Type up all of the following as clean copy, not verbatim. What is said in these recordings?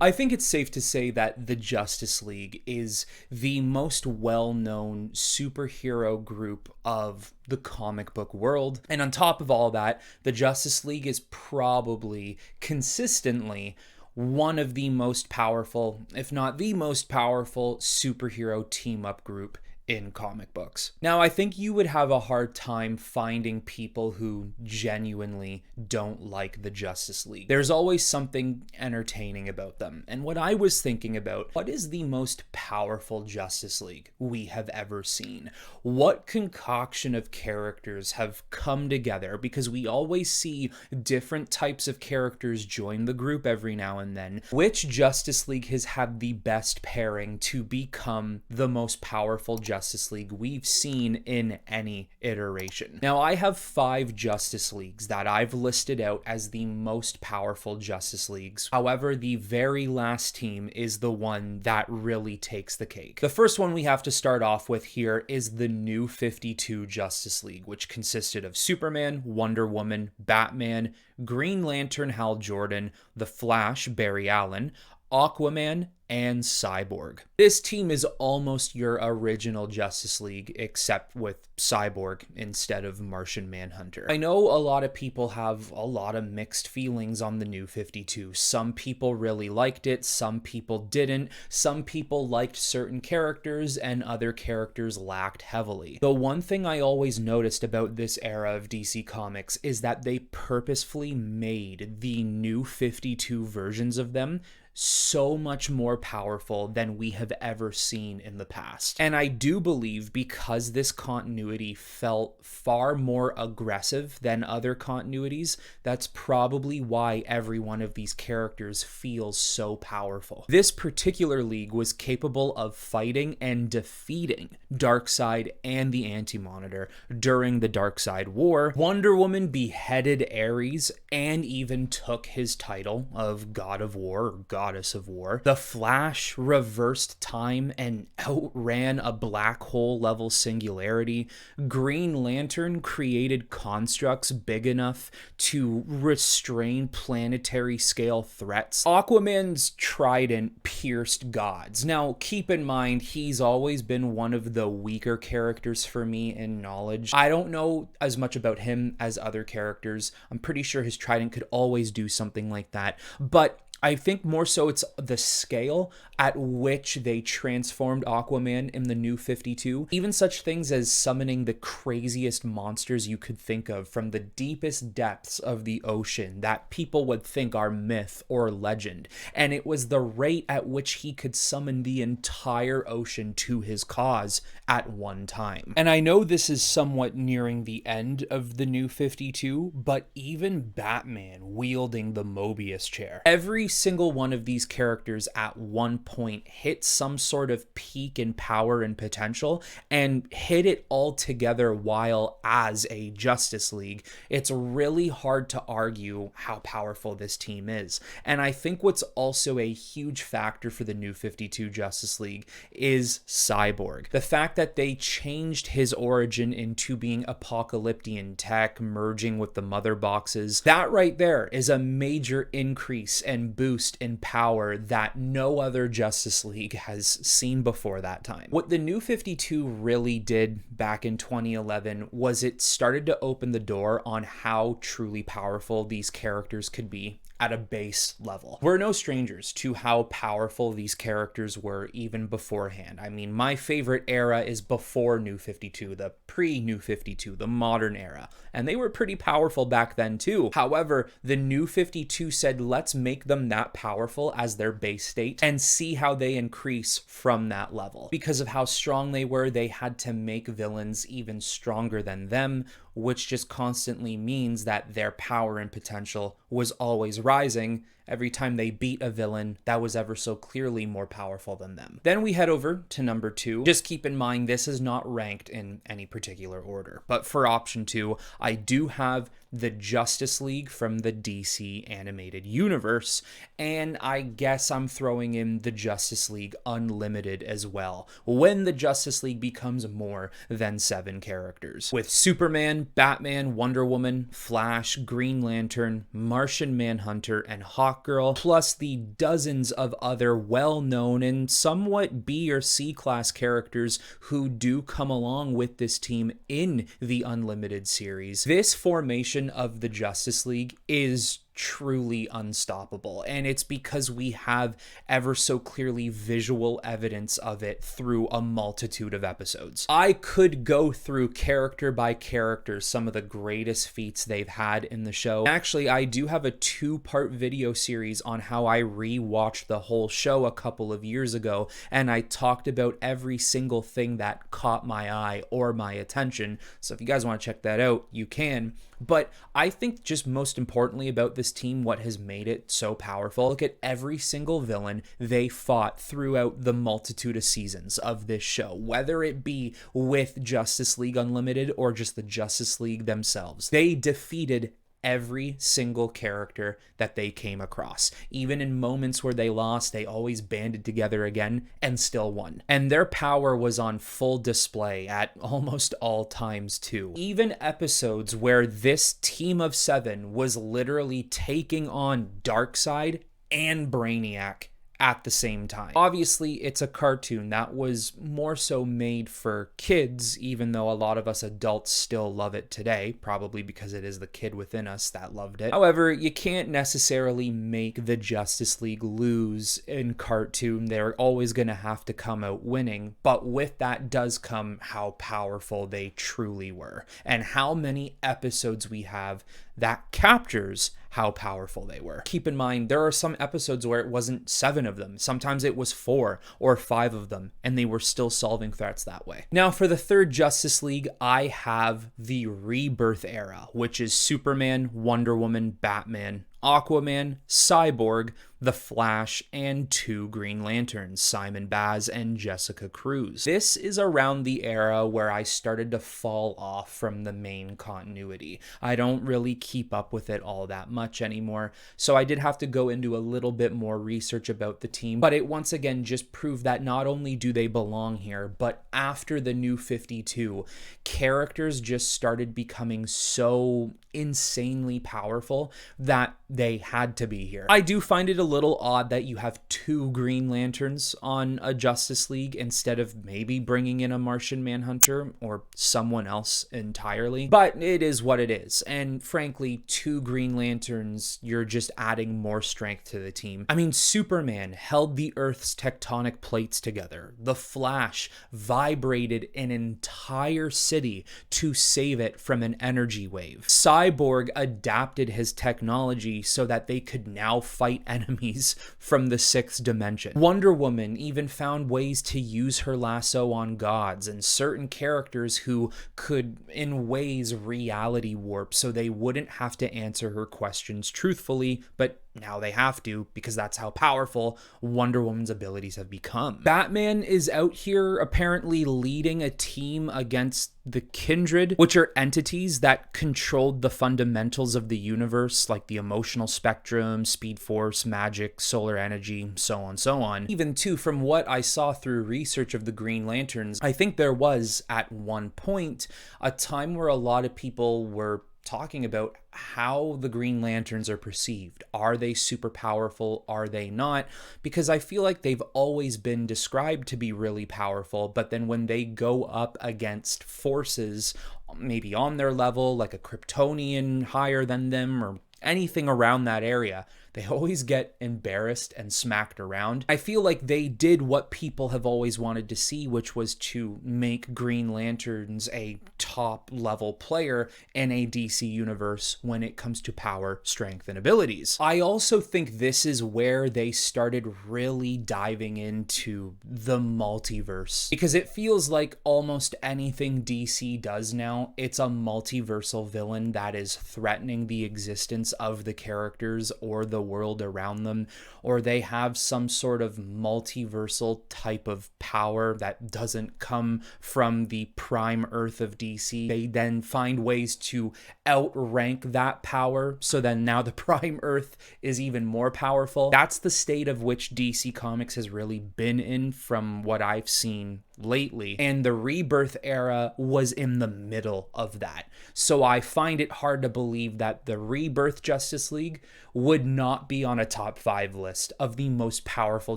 I think it's safe to say that the Justice League is the most well-known superhero group of the comic book world. And on top of all that, the Justice League is probably consistently one of the most powerful, if not the most powerful, superhero team-up group in comic books. Now, I think you would have a hard time finding people who genuinely don't like the Justice League. There's always something entertaining about them. And what I was thinking about, what is the most powerful Justice League we have ever seen? What concoction of characters have come together? Because we always see different types of characters join the group every now and then. Which Justice League has had the best pairing to become the most powerful Justice League we've seen in any iteration? Now, I have 5 Justice Leagues that I've listed out as the most powerful Justice Leagues. However, the very last team is the one that really takes the cake. The first one we have to start off with here is the New 52 Justice League, which consisted of Superman, Wonder Woman, Batman, Green Lantern Hal Jordan, The Flash Barry Allen, Aquaman, and Cyborg. This team is almost your original Justice League, except with Cyborg instead of Martian Manhunter. I know a lot of people have a lot of mixed feelings on the New 52. Some people really liked it, some people didn't. Some people liked certain characters, and other characters lacked heavily. The one thing I always noticed about this era of DC Comics is that they purposefully made the New 52 versions of them so much more powerful than we have ever seen in the past. And I do believe because this continuity felt far more aggressive than other continuities, that's probably why every one of these characters feels so powerful. This particular league was capable of fighting and defeating Darkseid and the Anti-Monitor during the Darkseid War. Wonder Woman beheaded Ares and even took his title of God of War or Goddess of War. The Flash reversed time and outran a black hole level singularity. Green Lantern created constructs big enough to restrain planetary scale threats. Aquaman's trident pierced gods. Now, keep in mind, he's always been one of the weaker characters for me in knowledge. I don't know as much about him as other characters. I'm pretty sure his trident could always do something like that, but I think more so it's the scale at which they transformed Aquaman in the New 52. Even such things as summoning the craziest monsters you could think of from the deepest depths of the ocean that people would think are myth or legend. And it was the rate at which he could summon the entire ocean to his cause at one time. And I know this is somewhat nearing the end of the New 52, but even Batman wielding the Mobius chair. Every single one of these characters at one point hit some sort of peak in power and potential and hit it all together while as a Justice League. It's really hard to argue how powerful this team is. And I think what's also a huge factor for the New 52 Justice League is Cyborg. The fact that they changed his origin into being apocalyptic tech, merging with the mother boxes, that right there is a major increase and boost in power that no other Justice League has seen before that time. What the New 52 really did back in 2011 was it started to open the door on how truly powerful these characters could be at a base level. We're no strangers to how powerful these characters were even beforehand. I mean, my favorite era is before New 52, the pre-New 52, the modern era. And they were pretty powerful back then too. However, the New 52 said, let's make them that powerful as their base state and see how they increase from that level. Because of how strong they were, they had to make villains even stronger than them, which just constantly means that their power and potential was always rising every time they beat a villain that was ever so clearly more powerful than them. Then we head over to number 2. Just keep in mind, this is not ranked in any particular order, but for option 2, I do have the Justice League from the DC animated universe, and I guess I'm throwing in the Justice League Unlimited as well, when the Justice League becomes more than 7 characters. With Superman, Batman, Wonder Woman, Flash, Green Lantern, Martian Manhunter, and Hawkeye Hawkgirl, plus the dozens of other well-known and somewhat B or C class characters who do come along with this team in the Unlimited series. This formation of the Justice League is truly unstoppable, and it's because we have ever so clearly visual evidence of it through a multitude of episodes. I could go through character by character some of the greatest feats they've had in the show. Actually, I do have a 2-part video series on how I rewatched the whole show a couple of years ago, and I talked about every single thing that caught my eye or my attention. So if you guys want to check that out, you can. But I think just most importantly about this team, what has made it so powerful, look at every single villain they fought throughout the multitude of seasons of this show, whether it be with Justice League Unlimited or just the Justice League themselves. They defeated every single character that they came across. Even in moments where they lost, they always banded together again and still won. And their power was on full display at almost all times too. Even episodes where this team of 7 was literally taking on Darkseid and Brainiac at the same time. Obviously, it's a cartoon that was more so made for kids, even though a lot of us adults still love it today, probably because it is the kid within us that loved it. However, you can't necessarily make the Justice League lose in cartoon. They're always going to have to come out winning, but with that does come how powerful they truly were, and how many episodes we have that captures how powerful they were. Keep in mind, there are some episodes where it wasn't 7 of them. Sometimes it was 4 or 5 of them, and they were still solving threats that way. Now, for the third Justice League, I have the Rebirth era, which is Superman, Wonder Woman, Batman, Aquaman, Cyborg, The Flash, and 2 Green Lanterns, Simon Baz and Jessica Cruz. This is around the era where I started to fall off from the main continuity. I don't really keep up with it all that much anymore, so I did have to go into a little bit more research about the team, but it once again just proved that not only do they belong here, but after the New 52, characters just started becoming so insanely powerful that they had to be here. I do find it a little odd that you have 2 Green Lanterns on a Justice League instead of maybe bringing in a Martian Manhunter or someone else entirely, but it is what it is. And frankly, 2 Green Lanterns, you're just adding more strength to the team. I mean, Superman held the Earth's tectonic plates together. The Flash vibrated an entire city to save it from an energy wave. Cyborg adapted his technology so that they could now fight enemies from the 6th dimension. Wonder Woman even found ways to use her lasso on gods and certain characters who could, in ways, reality warp so they wouldn't have to answer her questions truthfully, but now they have to because that's how powerful Wonder Woman's abilities have become. Batman is out here apparently leading a team against the Kindred, which are entities that controlled the fundamentals of the universe, like the emotional spectrum, speed force, magic, solar energy, so on. Even too, from what I saw through research of the Green Lanterns, I think there was, at one point, a time where a lot of people were talking about how the Green Lanterns are perceived. Are they super powerful? Are they not? Because I feel like they've always been described to be really powerful, but then when they go up against forces maybe on their level, like a Kryptonian higher than them or anything around that area, they always get embarrassed and smacked around. I feel like they did what people have always wanted to see, which was to make Green Lanterns a top level player in a DC universe when it comes to power, strength, and abilities. I also think this is where they started really diving into the multiverse, because it feels like almost anything DC does now, it's a multiversal villain that is threatening the existence of the characters or the world around them, or they have some sort of multiversal type of power that doesn't come from the prime Earth of DC. They then find ways to outrank that power, so then now the prime Earth is even more powerful. That's the state of which DC Comics has really been in from what I've seen lately, and the Rebirth era was in the middle of that. So I find it hard to believe that the Rebirth Justice League would not be on a top 5 list of the most powerful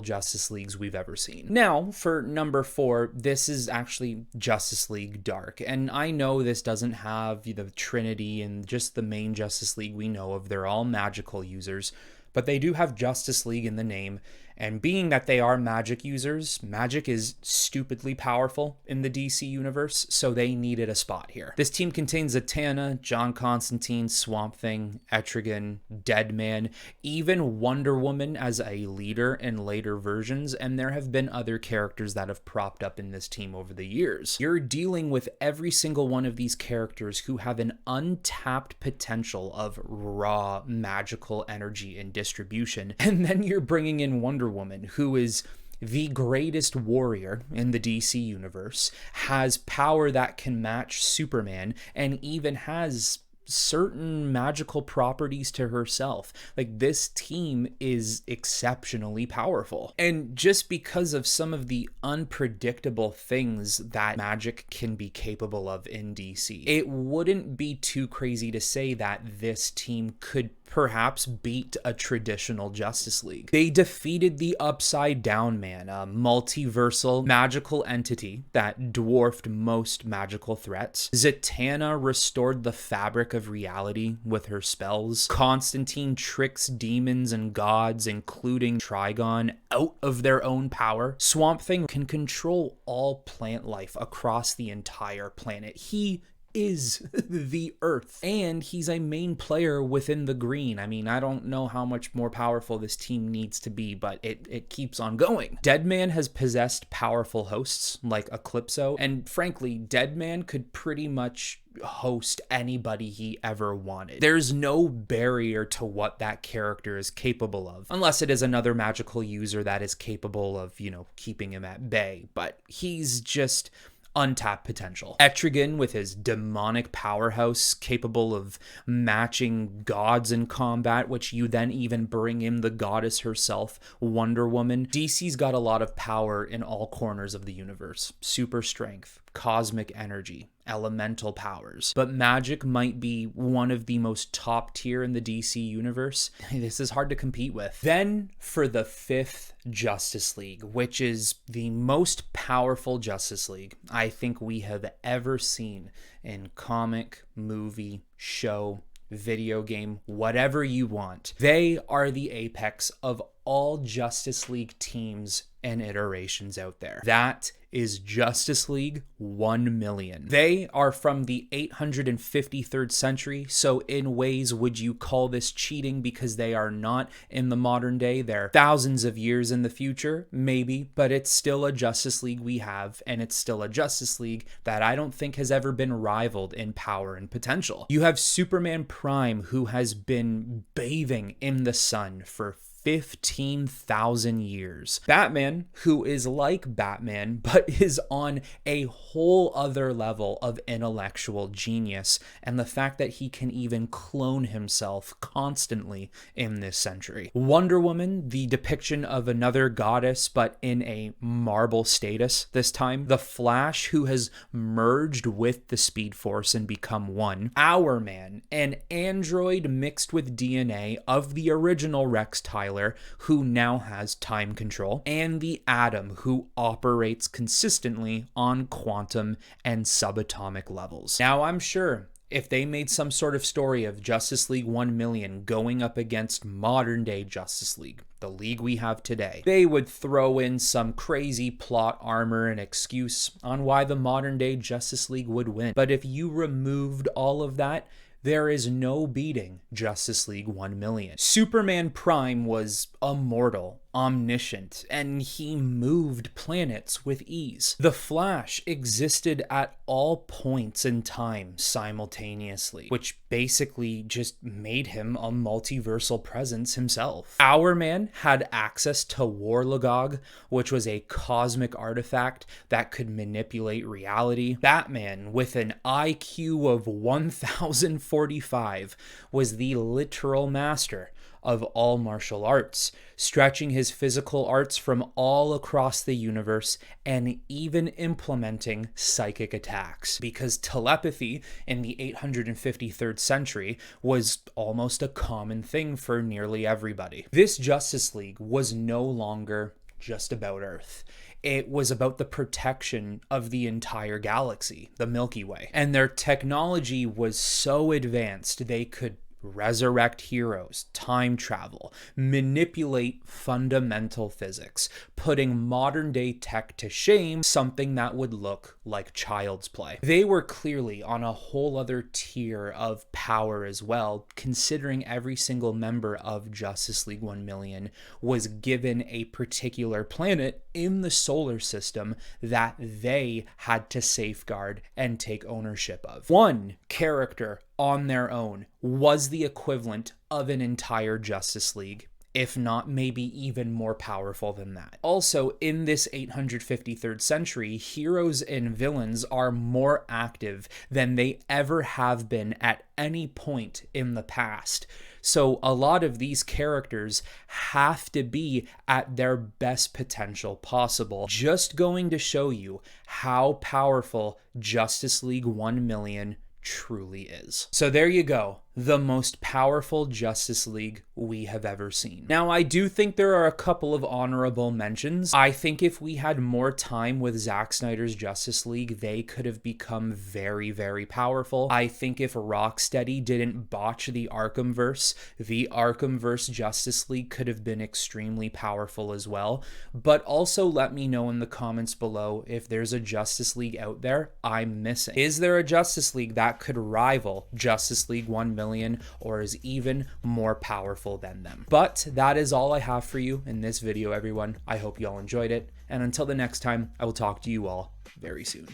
Justice Leagues we've ever seen. Now, for number 4, this is actually Justice League Dark, and I know this doesn't have the Trinity and just the main Justice League we know of. They're all magical users, but they do have Justice League in the name. And being that they are magic users, magic is stupidly powerful in the DC universe, so they needed a spot here. This team contains Zatanna, John Constantine, Swamp Thing, Etrigan, Deadman, even Wonder Woman as a leader in later versions, and there have been other characters that have propped up in this team over the years. You're dealing with every single one of these characters who have an untapped potential of raw magical energy and distribution, and then you're bringing in Wonder Woman, who is the greatest warrior in the DC universe, has power that can match Superman, and even has certain magical properties to herself. Like, this team is exceptionally powerful. And just because of some of the unpredictable things that magic can be capable of in DC, it wouldn't be too crazy to say that this team could perhaps beat a traditional Justice League. They defeated the Upside Down Man, a multiversal magical entity that dwarfed most magical threats. Zatanna restored the fabric of reality with her spells. Constantine tricks demons and gods, including Trigon, out of their own power. Swamp Thing can control all plant life across the entire planet. He is the Earth, and he's a main player within the green. I mean, I don't know how much more powerful this team needs to be, but it keeps on going. Deadman has possessed powerful hosts like Eclipso, and frankly, Deadman could pretty much host anybody he ever wanted. There's no barrier to what that character is capable of, unless it is another magical user that is capable of, keeping him at bay, but he's just untapped potential. Etrigan, with his demonic powerhouse capable of matching gods in combat, which you then even bring in the goddess herself, Wonder Woman. DC's got a lot of power in all corners of the universe. Super strength, cosmic energy, elemental powers. But magic might be one of the most top tier in the DC universe. This is hard to compete with. Then for the 5th Justice League, which is the most powerful Justice League I think we have ever seen in comic, movie, show, video game, whatever you want. They are the apex of all Justice League teams and iterations out there. That is Justice League 1 million. They are from the 853rd century, so in ways would you call this cheating because they are not in the modern day? They're thousands of years in the future, maybe, but it's still a Justice League we have, and it's still a Justice League that I don't think has ever been rivaled in power and potential. You have Superman Prime, who has been bathing in the sun for 15,000 years. Batman, who is like Batman, but is on a whole other level of intellectual genius, and the fact that he can even clone himself constantly in this century. Wonder Woman, the depiction of another goddess, but in a marble status this time. The Flash, who has merged with the Speed Force and become one. Our Man, an android mixed with DNA of the original Rex Tyler, who now has time control, and the Atom, who operates consistently on quantum and subatomic levels. Now, I'm sure if they made some sort of story of Justice League 1 million going up against modern day Justice League, the league we have today, they would throw in some crazy plot armor and excuse on why the modern day Justice League would win. But if you removed all of that, there is no beating Justice League 1 million. Superman Prime was immortal, omniscient, and he moved planets with ease. The Flash existed at all points in time simultaneously, which basically just made him a multiversal presence himself. Our Man had access to Warlogog, which was a cosmic artifact that could manipulate reality. Batman, with an IQ of 1045, was the literal master of all martial arts, stretching his physical arts from all across the universe and even implementing psychic attacks, because telepathy in the 853rd century was almost a common thing for nearly everybody. This Justice League was no longer just about Earth. It was about the protection of the entire galaxy, the Milky Way. And their technology was so advanced they could resurrect heroes, time travel, manipulate fundamental physics, putting modern day tech to shame, something that would look like child's play. They were clearly on a whole other tier of power as well, considering every single member of Justice League 1 million was given a particular planet in the solar system that they had to safeguard and take ownership of. One character on their own was the equivalent of an entire Justice League, if not maybe even more powerful than that. Also, in this 853rd century, heroes and villains are more active than they ever have been at any point in the past. So a lot of these characters have to be at their best potential possible. Just going to show you how powerful Justice League 1 million truly is. So there you go, the most powerful Justice League we have ever seen. Now, I do think there are a couple of honorable mentions. I think if we had more time with Zack Snyder's Justice League, they could have become very, very powerful. I think if Rocksteady didn't botch the Arkhamverse Justice League could have been extremely powerful as well. But also let me know in the comments below if there's a Justice League out there I'm missing. Is there a Justice League that could rival Justice League 1 million or is even more powerful than them? But that is all I have for you in this video, everyone. I hope you all enjoyed it, and until the next time, I will talk to you all very soon.